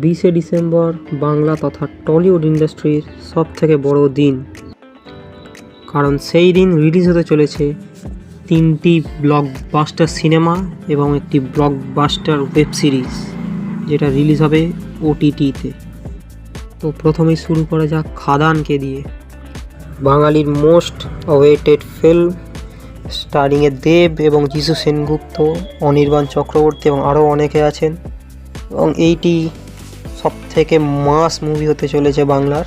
20শে December Bangla তথা Tollywood ইন্ডাস্ট্রির সবথেকে বড় দিন, কারণ সেই দিন রিলিজ হতে চলেছে 3টি ব্লকবাস্টার সিনেমা এবং একটি ব্লকবাস্টার ওয়েব সিরিজ, যেটা রিলিজ হবে OTT-তে। তো প্রথমেই শুরু করা যাক খাদানকে দিয়ে। বাঙালির মোস্ট অওয়েটেড ফিল্ম, স্টারিংয়ে দেব এবং যিশু সেনগুপ্ত, অনির্বাণ চক্রবর্তী এবং আরও অনেকে আছেন, এবং এইটি সব থেকে মাস মুভি হতে চলেছে বাংলার।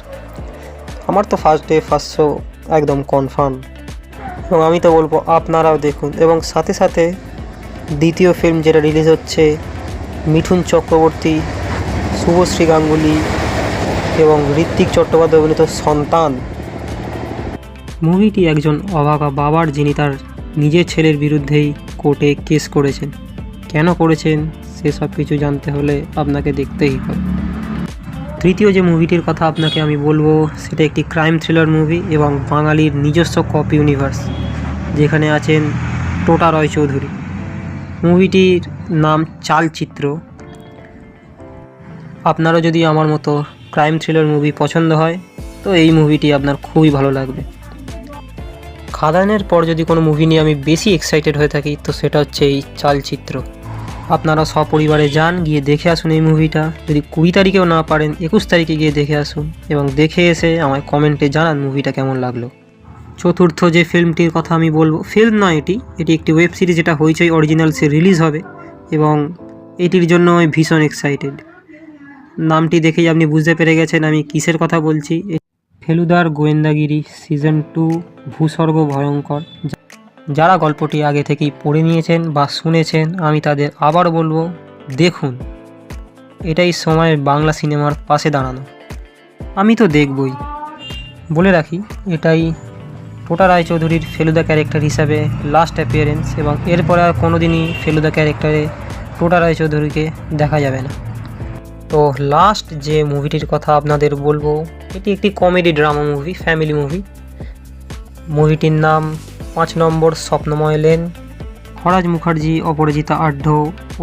আমার তো ফার্স্ট ডে ফার্স্ট শো একদম কনফার্ম, এবং আমি তো বলবো আপনারাও দেখুন। এবং সাথে সাথে দ্বিতীয় ফিল্ম যেটা রিলিজ হচ্ছে, মিঠুন চক্রবর্তী, শুভশ্রী গাঙ্গুলি এবং ঋত্বিক চট্টোপাধ্যায় অভিনীত সন্তান। মুভিটি একজন অভাগা বাবার, যিনি তার নিজের ছেলের বিরুদ্ধেই কোর্টে কেস করেছেন। কেন করেছেন সেসব কিছু জানতে হলে আপনাকে দেখতেই হবে। তৃতীয় যে মুভিটির কথা আপনাকে আমি বলবো, সেটা একটি ক্রাইম থ্রিলার মুভি এবং বাঙালির নিজস্ব কপি ইউনিভার্স, যেখানে আছেন টোটা রায়চৌধুরী। মুভিটির নাম চালচিত্র। আপনারও যদি আমার মতো ক্রাইম থ্রিলার মুভি পছন্দ হয়, তো এই মুভিটি আপনার খুবই ভালো লাগবে। খাদানের পর যদি কোনো মুভি নিয়ে আমি বেশি এক্সাইটেড হয়ে থাকি, তো সেটা হচ্ছে এই চালচিত্র। আপনারা সপরিবারে যান, গিয়ে দেখে আসুন এই মুভিটা। যদি 20 তারিখেও না পারেন, 21 তারিখে গিয়ে দেখে আসুন, এবং দেখে এসে আমায় কমেন্টে জানান মুভিটা কেমন লাগলো। চতুর্থ যে ফিল্মটির কথা আমি বলবো, ফিল্ম নয়, এটি একটি ওয়েব সিরিজ, যেটা হইচই অরিজিনালসে রিলিজ হবে, এবং এটির জন্য আমি ভীষণ এক্সাইটেড। নামটি দেখেই আপনি বুঝতে পেরে গেছেন আমি কিসের কথা বলছি। ফেলুদার গোয়েন্দাগিরি সিজন 2 ভূস্বর্গ ভয়ঙ্কর। যারা গল্পটি আগে থেকেই পড়ে নিয়েছেন বা শুনেছেন, আমি তাদের আবার বলবো, দেখুন। এটাই সময়ের বাংলা সিনেমার পাশে দাঁড়ানো। আমি তো দেখবই। বলে রাখি, এটাই টোটা রায়চৌধুরীর ফেলুদা ক্যারেক্টার হিসাবে লাস্ট অ্যাপিয়ারেন্স, এবং এরপরে আর কোনো দিনই ফেলুদা ক্যারেক্টারে টোটা রায়চৌধুরীকে দেখা যাবে না। তো লাস্ট যে মুভিটির কথা আপনাদের বলবো, এটি একটি comedy drama movie, family movie. মুভিটির নাম 5 নম্বর স্বপ্নময় লেন। খরাজ মুখার্জি, অপরাজিতা আঢ্য,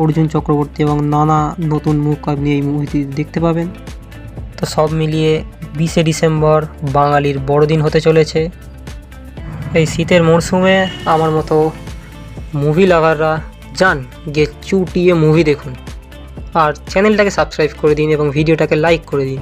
অর্জুন চক্রবর্তী এবং নানা নতুন মুখ আপনি এই মুভিটি দেখতে পাবেন। তো সব মিলিয়ে 20শে ডিসেম্বর বাঙালির বড়দিন হতে চলেছে। এই শীতের মরশুমে আমার মতো মুভি লাভাররা যান, গিয়ে চুটিয়ে মুভি দেখুন। আর চ্যানেলটাকে সাবস্ক্রাইব করে দিন এবং ভিডিওটাকে লাইক করে দিন।